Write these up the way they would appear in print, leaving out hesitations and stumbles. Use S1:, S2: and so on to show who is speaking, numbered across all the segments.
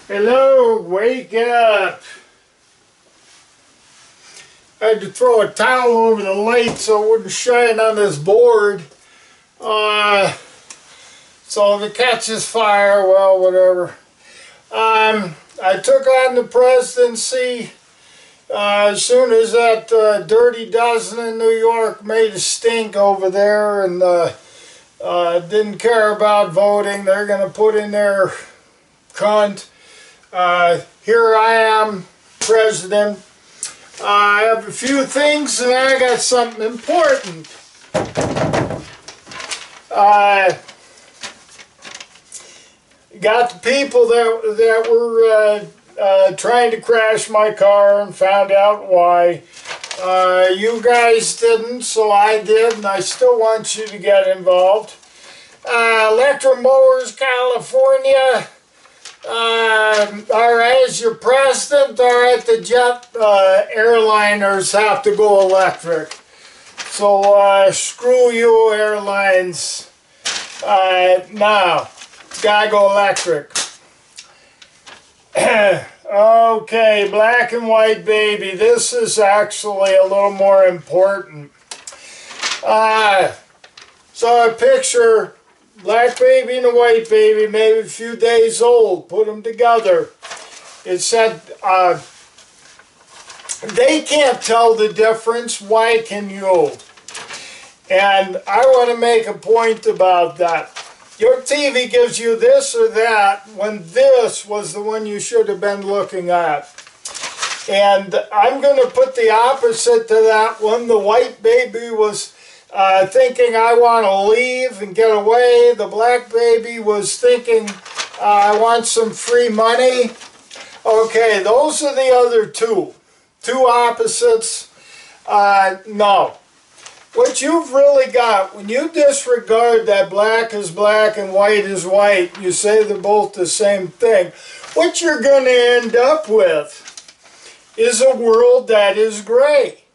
S1: Hello, wake up. I had to throw a towel over the light so it wouldn't shine on this board. So if it catches fire, well, whatever. I took on the presidency as soon as that Dirty Dozen in New York made a stink over there and didn't care about voting. They're going to put in their cunt. Here I am, president. I have a few things and I got something important. Got the people that were trying to crash my car and found out why. You guys didn't, so I did, and I still want you to get involved. Electromotors California. As your president, the jet airliners have to go electric. So screw you airlines. Now, gotta go electric. Okay, black and white baby. This is actually a little more important. So I picture black baby and a white baby, maybe a few days old, put them together. It said, they can't tell the difference, why can you? And I want to make a point about that. Your TV gives you this or that when this was the one you should have been looking at. And I'm going to put the opposite to that one. The white baby was thinking I want to leave and get away. The black baby was thinking I want some free money. Okay, those are the other two. Two opposites. No. What you've really got, when you disregard that black is black and white is white, you say they're both the same thing, what you're going to end up with is a world that is gray.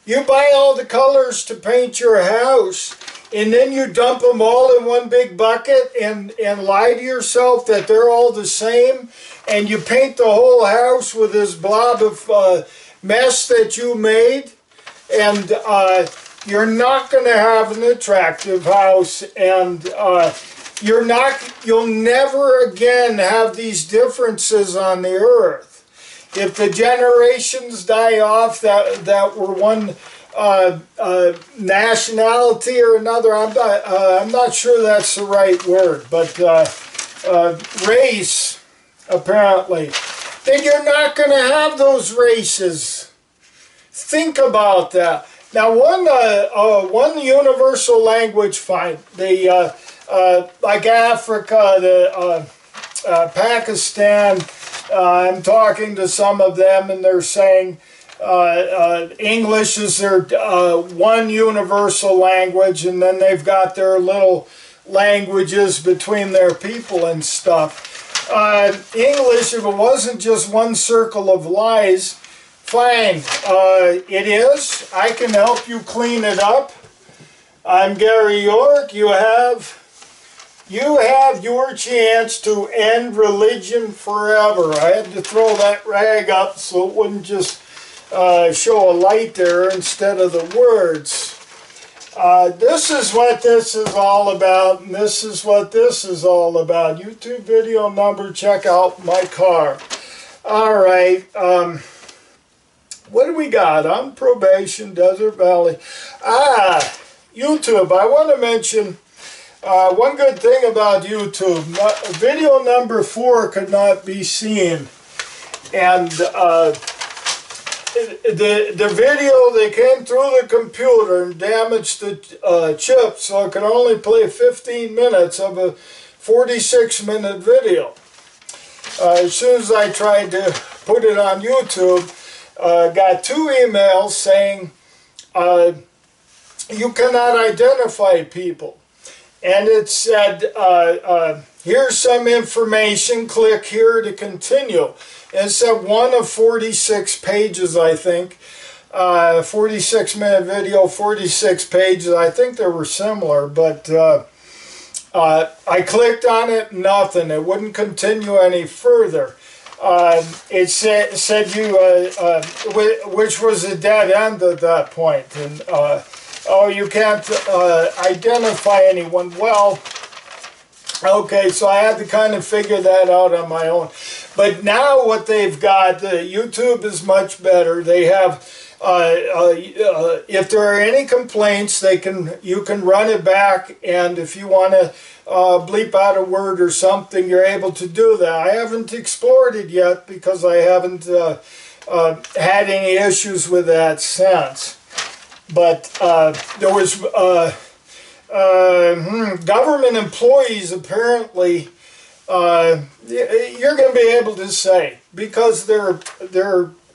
S1: You buy all the colors to paint your house, and then you dump them all in one big bucket and lie to yourself that they're all the same, and you paint the whole house with this blob of mess that you made, and you're not going to have an attractive house, and you'll never again have these differences on the earth. If the generations die off that were one nationality or another, I'm not sure that's the right word, but race, apparently, then you're not going to have those races. Think about that. Now, one universal language, fine. Like Africa, Pakistan. I'm talking to some of them, and they're saying English is their one universal language, and then they've got their little languages between their people and stuff. English, if it wasn't just one circle of lies, fine. It is. I can help you clean it up. I'm Gary York. You have your chance to end religion forever. I had to throw that rag up so it wouldn't just show a light there instead of the words. This is what this is all about, and this is what this is all about. YouTube video number, check out my car. All right. What do we got? On probation, Desert Valley. YouTube. I want to mention one good thing about YouTube. Video number 4 could not be seen. And the video, they came through the computer and damaged the chip, so it could only play 15 minutes of a 46-minute video. As soon as I tried to put it on YouTube, got 2 emails saying you cannot identify people. And it said, here's some information, click here to continue. And it said one of 46 pages, I think. 46-minute video, 46 pages. I think they were similar, but I clicked on it, nothing. It wouldn't continue any further. It said you, which was a dead end at that point. And, oh, you can't identify anyone. Well, okay, so I had to kind of figure that out on my own. But now what they've got, YouTube is much better. They have, if there are any complaints, you can run it back, and if you want to bleep out a word or something, you're able to do that. I haven't explored it yet because I haven't had any issues with that since. But there was government employees apparently. You're going to be able to say because they're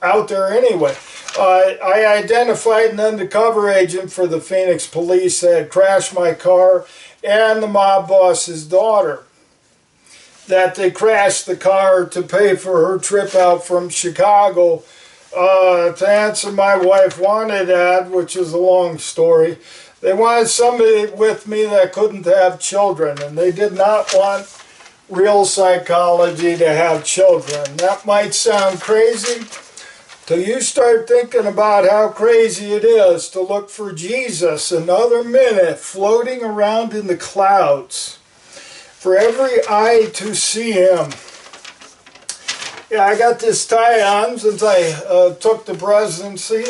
S1: out there anyway. I identified an undercover agent for the Phoenix police that had crashed my car and the mob boss's daughter. That they crashed the car to pay for her trip out from Chicago to answer my wife wanted ad, which is a long story. They wanted somebody with me that couldn't have children, and they did not want real psychology to have children. That might sound crazy till you start thinking about how crazy it is to look for Jesus another minute floating around in the clouds for every eye to see him. Yeah, I got this tie on since I took the presidency.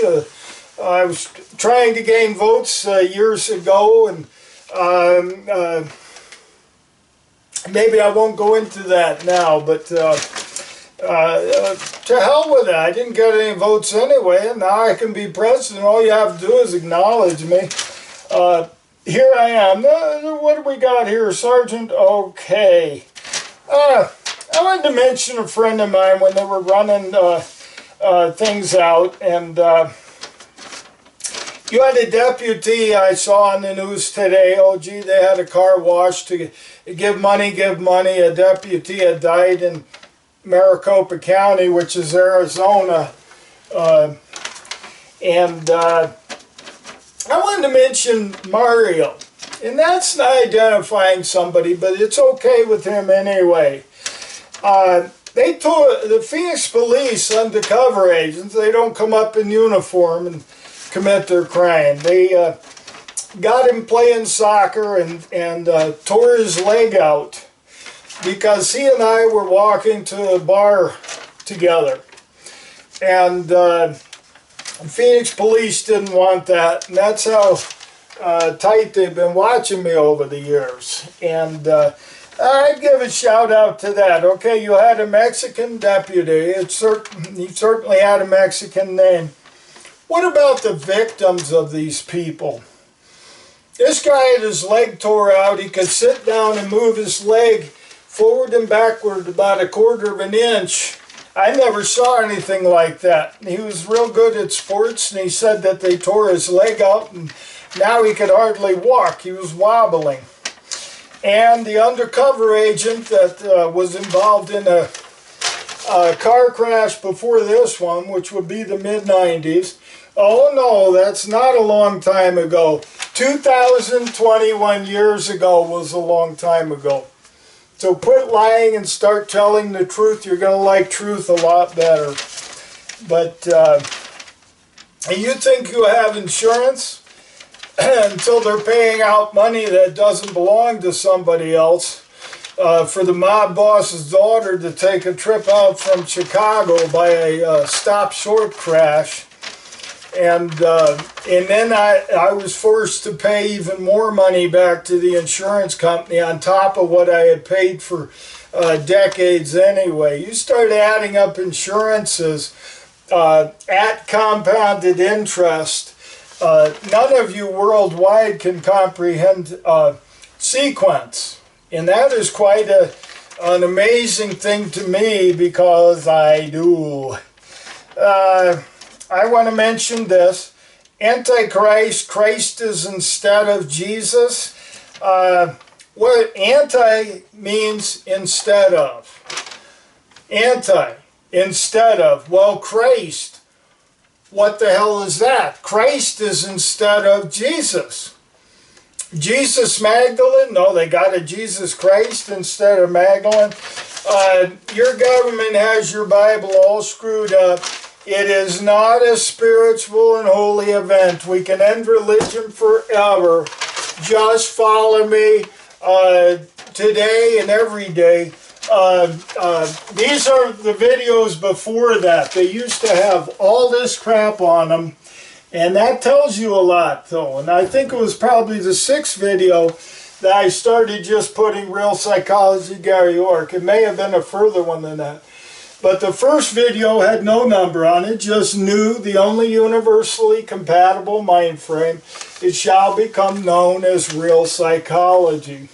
S1: I was trying to gain votes years ago, and maybe I won't go into that now, but to hell with it. I didn't get any votes anyway, and now I can be president. All you have to do is acknowledge me. Here I am. What do we got here, Sergeant? Okay. I wanted to mention a friend of mine when they were running things out, and you had a deputy I saw on the news today. Oh, gee, they had a car wash to give money. A deputy had died in Maricopa County, which is Arizona. And I wanted to mention Mario. And that's not identifying somebody, but it's okay with him anyway. They told the Phoenix police undercover agents, they don't come up in uniform and commit their crime. They got him playing soccer and tore his leg out because he and I were walking to a bar together. And Phoenix police didn't want that, and that's how tight they've been watching me over the years. And I'd give a shout out to that. Okay, you had a Mexican deputy. He certainly had a Mexican name. What about the victims of these people? This guy had his leg tore out. He could sit down and move his leg forward and backward about 1/4 of an inch. I never saw anything like that. He was real good at sports, and he said that they tore his leg out, and now he could hardly walk. He was wobbling. And the undercover agent that was involved in a car crash before this one, which would be the mid-90s. Oh no, that's not a long time ago. 2021 years ago was a long time ago. So quit lying and start telling the truth. You're going to like truth a lot better. But you think you have insurance until they're paying out money that doesn't belong to somebody else for the mob boss's daughter to take a trip out from Chicago by a stop-short crash. And then I was forced to pay even more money back to the insurance company on top of what I had paid for decades anyway. You start adding up insurances at compounded interest. None of you worldwide can comprehend sequence. And that is quite an amazing thing to me because I do. I want to mention this. Antichrist, Christ is instead of Jesus. What anti means instead of. Anti, instead of. Well, Christ, what the hell is that? Christ is instead of Jesus. Jesus Magdalene? No, they got a Jesus Christ instead of Magdalene. Your government has your Bible all screwed up. It is not a spiritual and holy event. We can end religion forever. Just follow me today and every day. These are the videos before that. They used to have all this crap on them. And that tells you a lot, though. And I think it was probably the 6th video that I started just putting Real Psychology Gary York. It may have been a further one than that. But the first video had no number on it, just new, the only universally compatible mind frame. It shall become known as Real Psychology.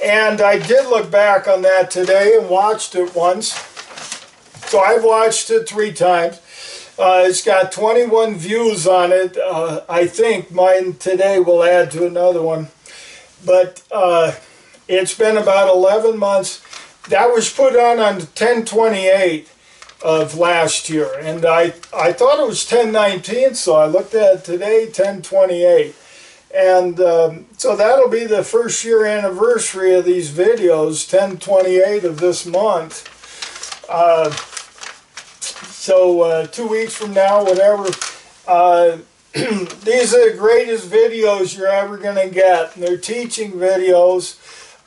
S1: And I did look back on that today and watched it once. So I've watched it 3 times. It's got 21 views on it. I think mine today will add to another one. But it's been about 11 months. That was put on 10/28 of last year. And I thought it was 10/19, so I looked at it today, 10/28. And so that'll be the 1st year anniversary of these videos, 10/28 of this month. So 2 weeks from now, whatever, these are the greatest videos you're ever going to get. And they're teaching videos.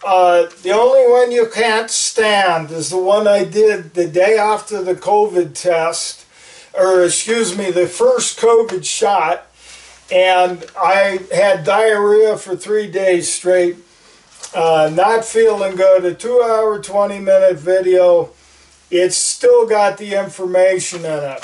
S1: The only one you can't stand is the one I did the day after the COVID test, or excuse me, the first COVID shot. And I had diarrhea for 3 days straight, not feeling good. A 2-hour, 20-minute video. It's still got the information in it.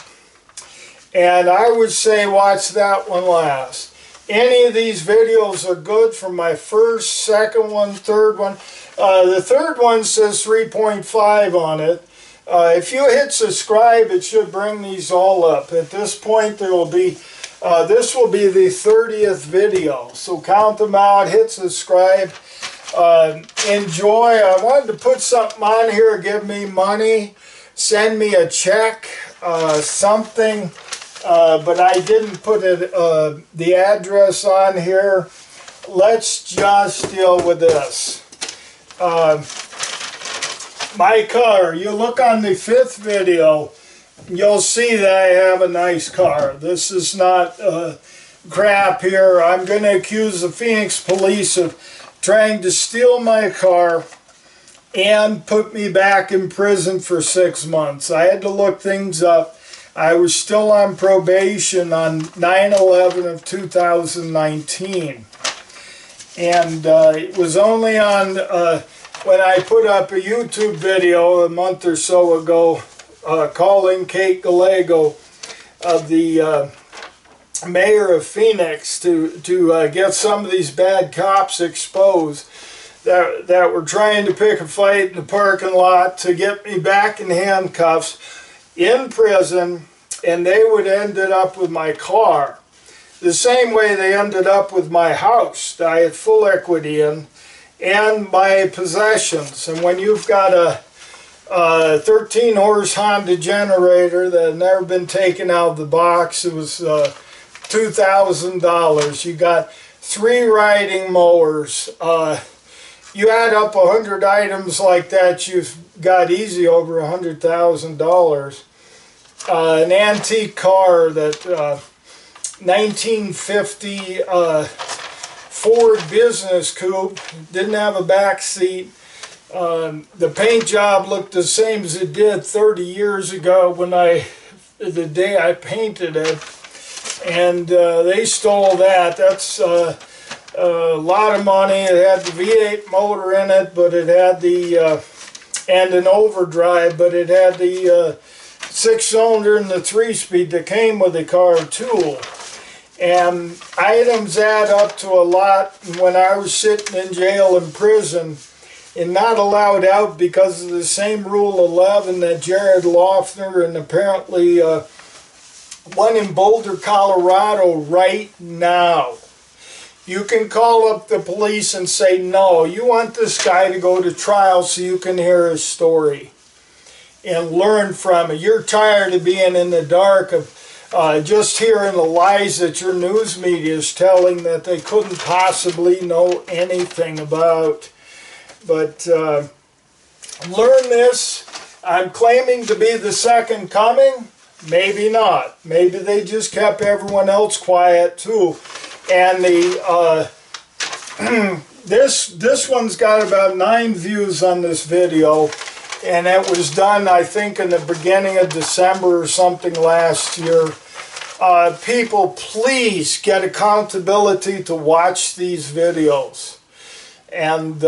S1: And I would say watch that one last. Any of these videos are good from my first, second one, third one. The third one says 3.5 on it. If you hit subscribe, it should bring these all up. At this point, there will be, this will be the 30th video. So count them out, hit subscribe. Enjoy. I wanted to put something on here, give me money, send me a check, something, but I didn't put it, the address on here. Let's just deal with this. My car, you look on the 5th video, you'll see that I have a nice car. This is not crap here. I'm going to accuse the Phoenix police of trying to steal my car and put me back in prison for 6 months. I had to look things up. I was still on probation on 9/11 of 2019. And it was only on when I put up a YouTube video a month or so ago calling Kate Gallego of the mayor of Phoenix to get some of these bad cops exposed that were trying to pick a fight in the parking lot to get me back in handcuffs in prison, and they would end it up with my car the same way they ended up with my house that I had full equity in and my possessions. And when you've got a 13-horse Honda generator that had never been taken out of the box, it was $2,000. You got 3 riding mowers. You add up 100 items like that, you've got easy over $100,000. An antique car, that 1950 Ford Business Coupe, didn't have a back seat. The paint job looked the same as it did 30 years ago when the day I painted it. And they stole that. That's a lot of money. It had the V8 motor in it, but it had the, and an overdrive, but it had the 6-cylinder and the 3-speed that came with the car too. And items add up to a lot. And when I was sitting in jail in prison and not allowed out because of the same Rule 11 that Jared Loughner and apparently one in Boulder, Colorado right now. You can call up the police and say, no, you want this guy to go to trial so you can hear his story and learn from it. You're tired of being in the dark of just hearing the lies that your news media is telling that they couldn't possibly know anything about. But learn this. I'm claiming to be the second coming. Maybe not. Maybe they just kept everyone else quiet too. And the this one's got about 9 views on this video, and it was done, I think, in the beginning of December or something last year. People, please get accountability to watch these videos and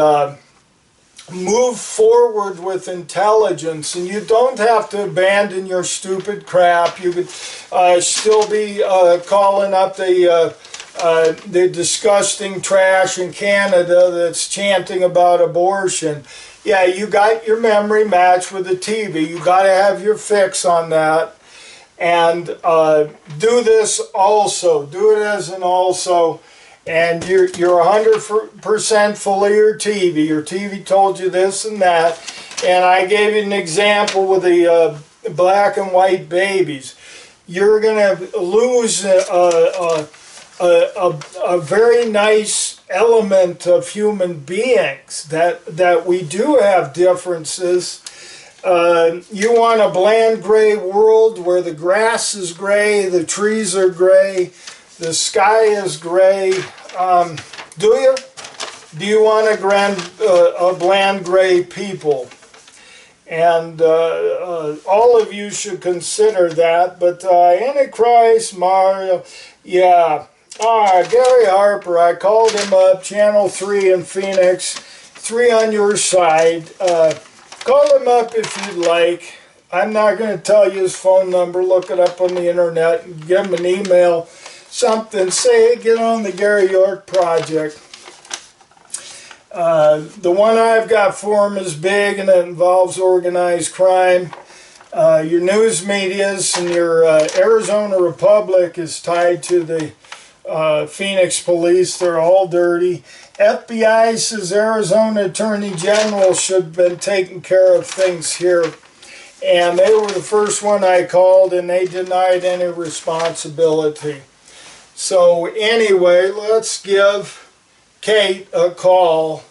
S1: move forward with intelligence. And you don't have to abandon your stupid crap. You could still be calling up the disgusting trash in Canada that's chanting about abortion. Yeah, you got your memory matched with the TV. You got to have your fix on that. And do this also. Do it as an also. And you're 100% full of your TV. Your TV told you this and that. And I gave you an example with the black and white babies. You're going to lose a very nice element of human beings, that we do have differences. You want a bland gray world where the grass is gray, the trees are gray, the sky is gray. Do you? Do you want a bland gray people? And all of you should consider that. But Antichrist, Mario, yeah. Gary Harper, I called him up, Channel 3 in Phoenix, 3 on your side. Call him up if you'd like. I'm not going to tell you his phone number. Look it up on the internet and give him an email, something. Say, hey, get on the Gary York Project. The one I've got for him is big, and it involves organized crime. Your news medias and your Arizona Republic is tied to the Phoenix police. They're all dirty. FBI says Arizona Attorney General should have been taking care of things here. And they were the first one I called, and they denied any responsibility. So anyway, let's give Kate a call.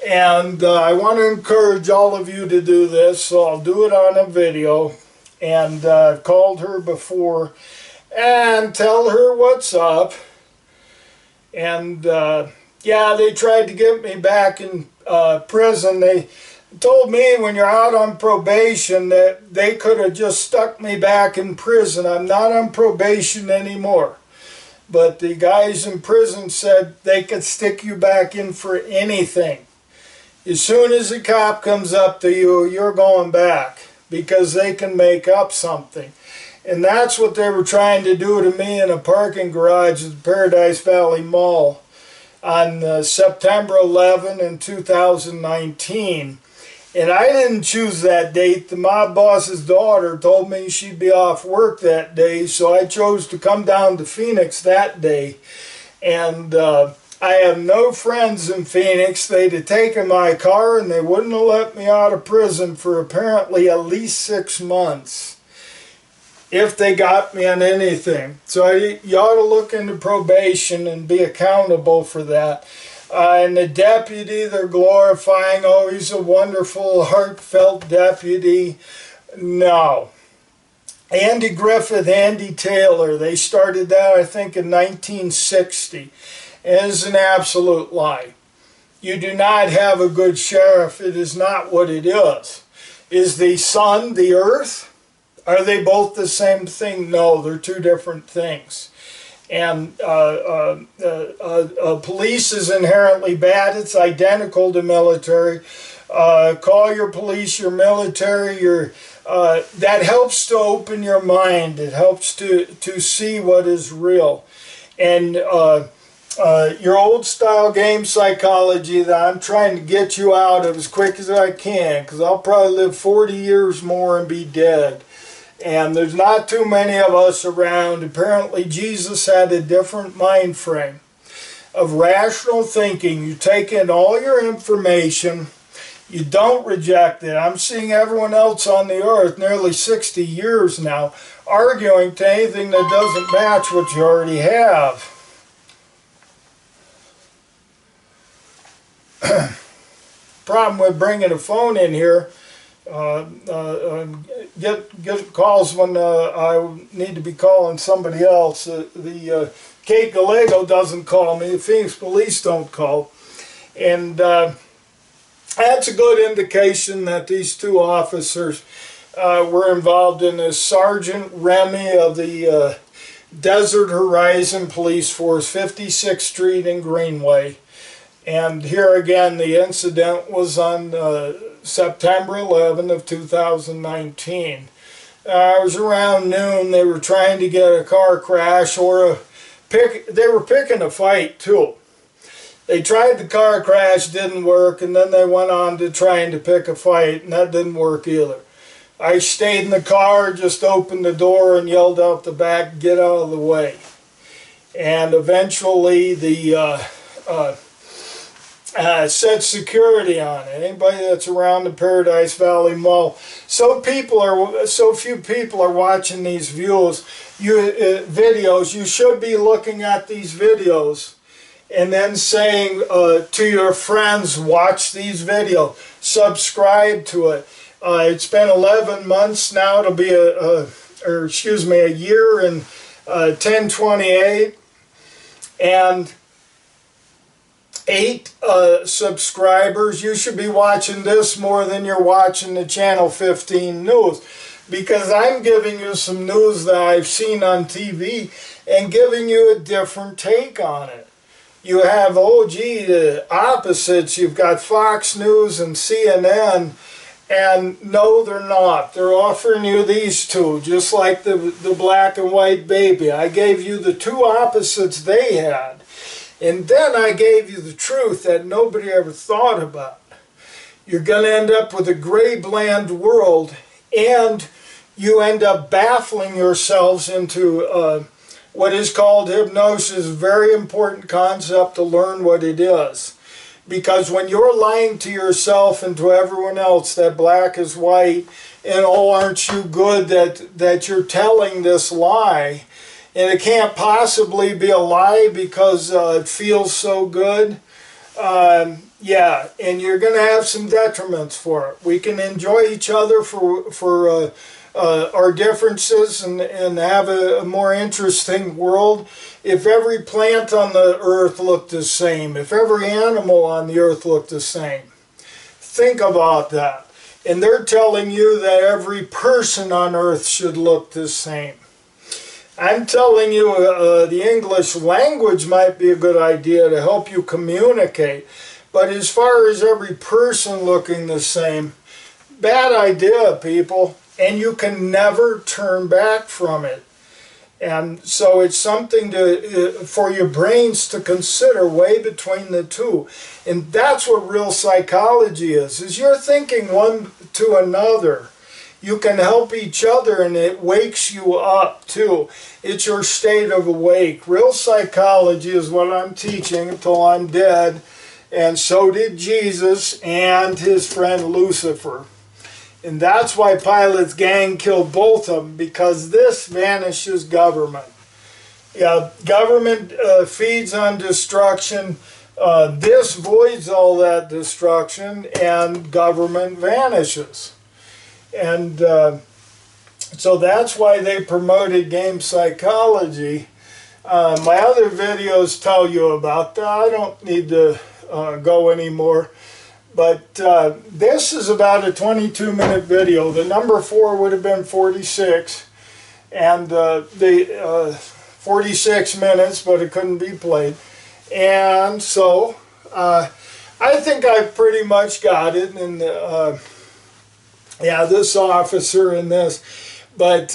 S1: And I want to encourage all of you to do this, so I'll do it on a video. And I've called her before, and tell her what's up. And yeah, they tried to get me back in prison. They told me when you're out on probation that they could have just stuck me back in prison. I'm not on probation anymore. But the guys in prison said they could stick you back in for anything. As soon as a cop comes up to you, you're going back, because they can make up something. And that's what they were trying to do to me in a parking garage at the Paradise Valley Mall on September 11 in 2019. And I didn't choose that date. The mob boss's daughter told me she'd be off work that day, so I chose to come down to Phoenix that day. And I have no friends in Phoenix. They'd have taken my car, and they wouldn't have let me out of prison for apparently at least 6 months, if they got me on anything. So you ought to look into probation and be accountable for that. And the deputy, they're glorifying, oh, he's a wonderful, heartfelt deputy. No. Andy Griffith, Andy Taylor, they started that, I think, in 1960. It is an absolute lie. You do not have a good sheriff. It is not what it is. Is the sun the earth? Are they both the same thing? No, they're two different things. And police is inherently bad. It's identical to military. Call your police your military. That helps to open your mind. It helps to see what is real. And your old style game psychology that I'm trying to get you out of as quick as I can, because I'll probably live 40 years more and be dead. And there's not too many of us around. Apparently Jesus had a different mind frame of rational thinking. You take in all your information, You don't reject it. I'm seeing everyone else on the earth, nearly 60 years now, arguing to anything that doesn't match what you already have. Problem with bringing a phone in here, get calls when I need to be calling somebody else. Kate Gallego doesn't call me, the Phoenix Police don't call. And that's a good indication that these two officers were involved in this. Sergeant Remy of the Desert Horizon Police Force, 56th Street in Greenway. And here again, the incident was on September 11 of 2019. It was around noon. They were trying to get a car crash or they were picking a fight too. They tried the car crash, didn't work, and then they went on to trying to pick a fight, and that didn't work either. I stayed in the car, just opened the door and yelled out the back, "Get out of the way." And eventually the set security on it. Anybody that's around the Paradise Valley Mall. So few people are watching these videos. You should be looking at these videos and then saying to your friends, watch these videos, subscribe to it. It's been 11 months now. It'll be a year and 10/28, and 8 subscribers. You should be watching this more than you're watching the Channel 15 news, because I'm giving you some news that I've seen on TV and giving you a different take on it. You have, the opposites. You've got Fox News and CNN, and no, they're not. They're offering you these two, just like the black and white baby. I gave you the two opposites they had, and then I gave you the truth that nobody ever thought about. You're going to end up with a gray, bland world, and you end up baffling yourselves into what is called hypnosis. Very important concept to learn what it is. Because when you're lying to yourself and to everyone else that black is white, and oh, aren't you good that you're telling this lie, and it can't possibly be a lie because it feels so good, yeah, and you're going to have some detriments for it. We can enjoy each other for our differences and have a more interesting world if every plant on the earth looked the same, if every animal on the earth looked the same. Think about that. And they're telling you that every person on earth should look the same. I'm telling you the English language might be a good idea to help you communicate, but as far as every person looking the same, bad idea, people. And you can never turn back from it. And so it's something for your brains to consider, way between the two. And that's what real psychology is you're thinking one to another. You can help each other, and it wakes you up too. It's your state of awake. Real psychology is what I'm teaching until I'm dead. And so did Jesus and his friend Lucifer. And that's why Pilate's gang killed both of them, because this vanishes government. Yeah, government feeds on destruction. This voids all that destruction, and government vanishes. And so that's why they promoted game psychology. My other videos tell you about that. I don't need to go anymore. But this is about a 22-minute video. The number 4 would have been 46, and 46 minutes, but it couldn't be played. And so I think I've pretty much got it. And yeah, this officer and this, but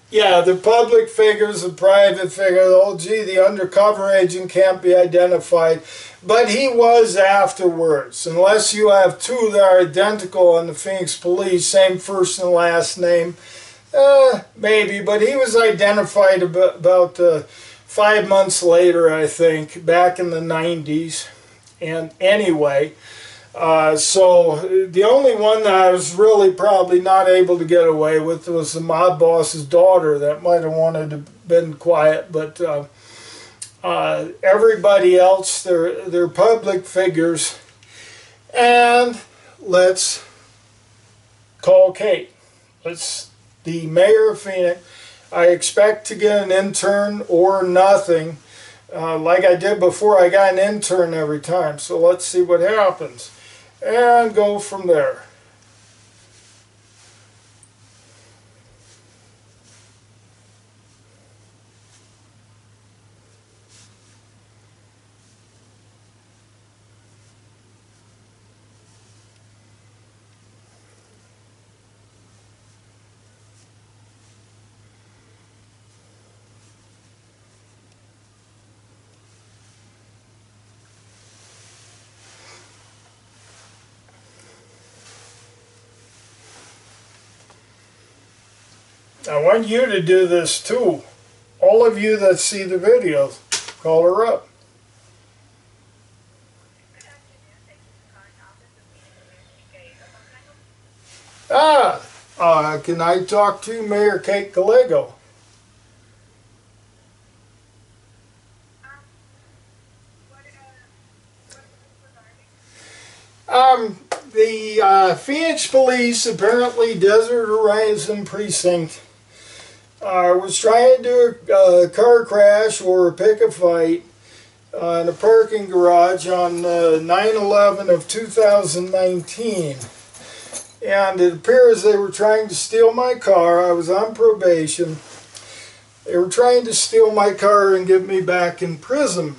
S1: yeah, the public figures, the private figure, oh gee, the undercover agent can't be identified. But he was afterwards. Unless you have two that are identical on the Phoenix Police, same first and last name, maybe. But he was identified about 5 months later, I think, back in the 90s. And anyway, So the only one that I was really probably not able to get away with was the mob boss's daughter. That might have wanted to been quiet, but everybody else, they're public figures. And let's call Kate. Let's the mayor of Phoenix. I expect to get an intern or nothing. Like I did before, I got an intern every time. So let's see what happens. And go from there. I want you to do this too. All of you that see the videos, call her up. Can I talk to Mayor Kate Gallego? The Phoenix Police, apparently Desert Horizon Precinct, was trying to do a car crash or pick a fight in a parking garage on 9/11 of 2019. And it appears they were trying to steal my car. I was on probation. They were trying to steal my car and get me back in prison.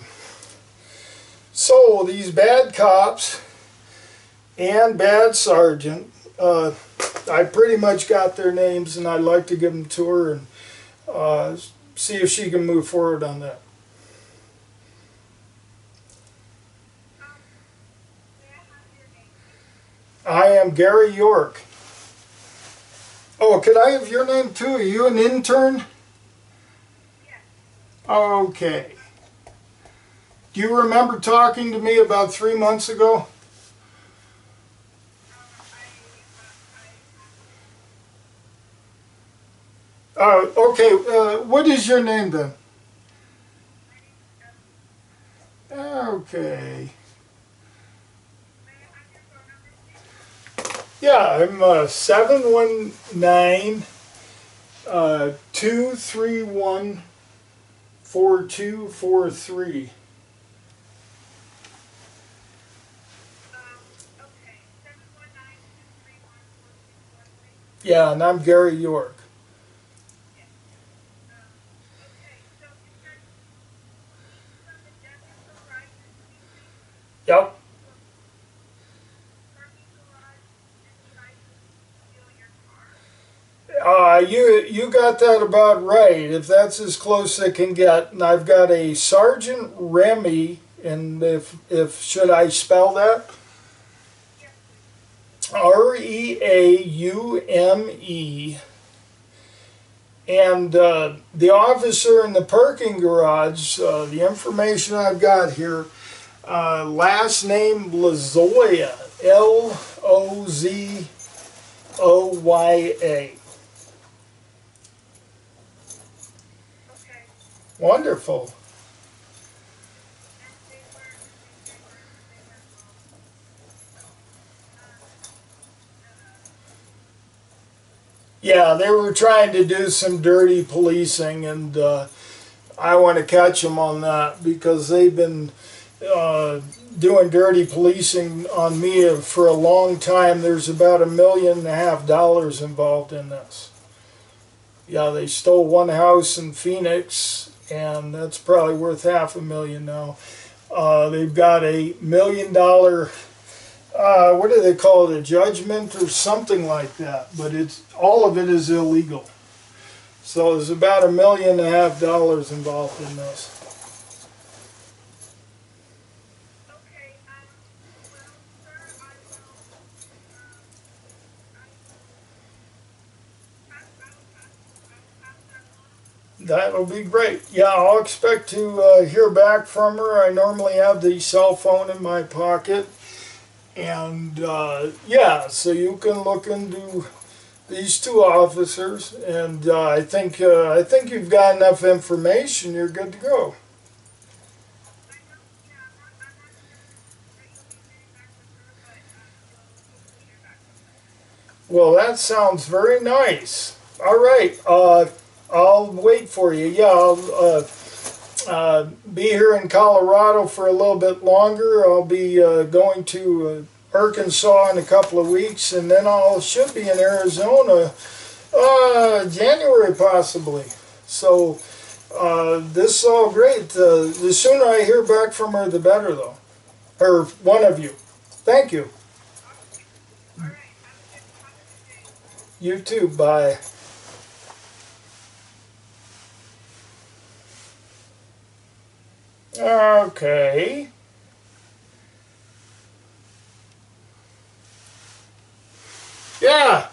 S1: So these bad cops and bad sergeant, I pretty much got their names, and I'd like to give them to her and see if she can move forward on that. I am Gary York. Oh, could I have your name too? Are you an intern? Yes. Okay. Do you remember talking to me about 3 months ago? Okay. What is your name then? Okay. Yeah, I'm 719-231-4243. Yeah, and I'm Gary York. Yep. You got that about right. If that's as close as it can get, and I've got a Sergeant Remy, and if should I spell that? Reaume. And the officer in the parking garage, the information I've got here, last name Lozoya, Lozoya. Okay. Wonderful. Yeah, they were trying to do some dirty policing, and I want to catch them on that because they've been doing dirty policing on me for a long time. There's about $1.5 million involved in this. Yeah, they stole one house in Phoenix, and that's probably worth $500,000 now. They've got $1 million, what do they call it, a judgment or something like that, but all of it is illegal. So there's about $1.5 million involved in this. That'll be great. Yeah, I'll expect to hear back from her. I normally have the cell phone in my pocket. And yeah, so you can look into these two officers, and I think you've got enough information. You're good to go. Well, that sounds very nice. All right, I'll wait for you. Yeah, I'll be here in Colorado for a little bit longer. I'll be going to Arkansas in a couple of weeks, and then I should be in Arizona January possibly. So this is all great. The sooner I hear back from her, the better, though. Or one of you. Thank you. You too. Bye. Okay. Yeah.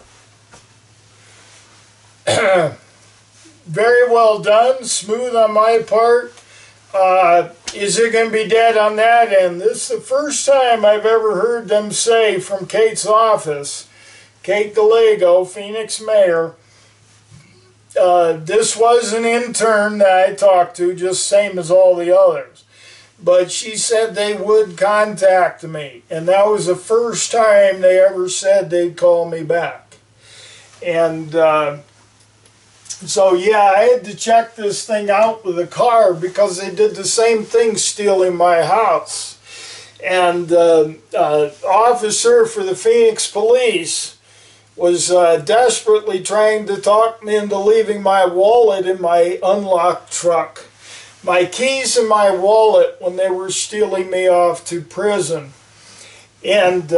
S1: Very well done. Smooth on my part. Is it going to be dead on that end? This is the first time I've ever heard them say from Kate's office, Kate Gallego, Phoenix mayor, this was an intern that I talked to, just same as all the others. But she said they would contact me, and that was the first time they ever said they'd call me back. And so yeah, I had to check this thing out with a car because they did the same thing stealing my house. And officer for the Phoenix police was desperately trying to talk me into leaving my wallet in my unlocked truck. My keys and my wallet when they were stealing me off to prison. And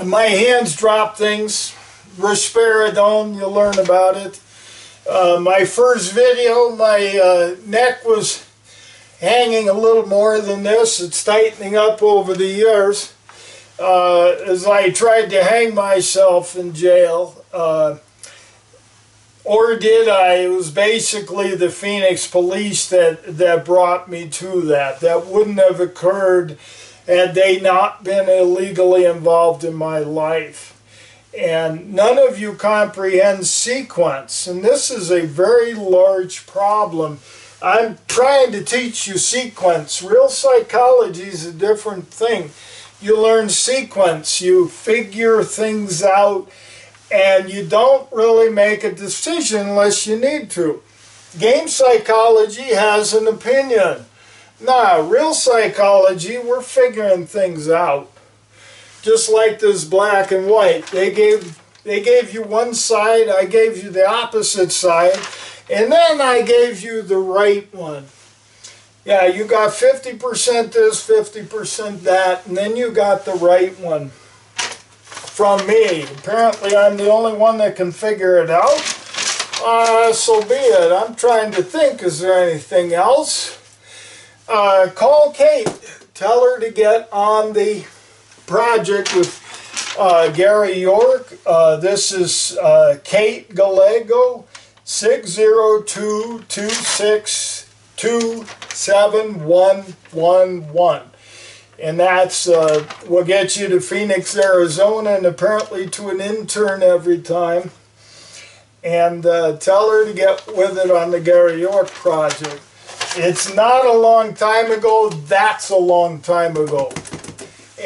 S1: my hands dropped things. Risperidone, you'll learn about it. My first video, my neck was hanging a little more than this. It's tightening up over the years. As I tried to hang myself in jail. Or did I? It was basically the Phoenix police that brought me to that. That wouldn't have occurred had they not been illegally involved in my life. And none of you comprehend sequence. And this is a very large problem. I'm trying to teach you sequence. Real psychology is a different thing. You learn sequence. You figure things out. And you don't really make a decision unless you need to. Game psychology has an opinion. Nah, real psychology, we're figuring things out. Just like this black and white. They gave you one side, I gave you the opposite side, and then I gave you the right one. Yeah, you got 50% this, 50% that, and then you got the right one from me. Apparently I'm the only one that can figure it out. So be it. I'm trying to think, is there anything else? Call Kate. Tell her to get on the project with Gary York. This is Kate Gallego, 602-262-7111. And that's will get you to Phoenix, Arizona, and apparently to an intern every time. And tell her to get with it on the Gary York project. It's not a long time ago, that's a long time ago.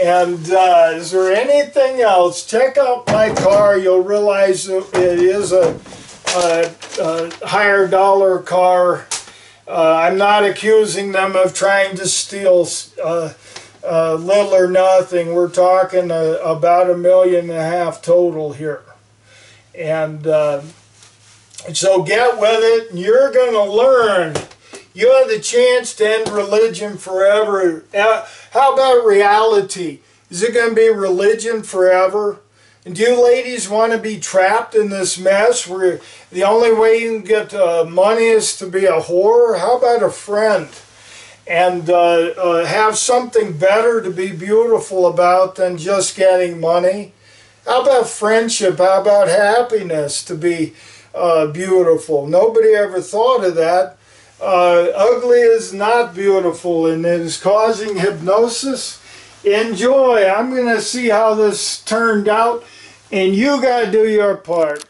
S1: And is there anything else? Check out my car. You'll realize it is a higher dollar car. I'm not accusing them of trying to steal little or nothing. We're talking about $1.5 million total here. And so get with it. You're going to learn. You have the chance to end religion forever. How about reality? Is it going to be religion forever? And do you ladies want to be trapped in this mess where the only way you can get money is to be a whore? How about a friend? And have something better to be beautiful about than just getting money? How about friendship? How about happiness to be beautiful? Nobody ever thought of that. Ugly is not beautiful, and it is causing hypnosis. Enjoy. I'm going to see how this turned out, and you got to do your part.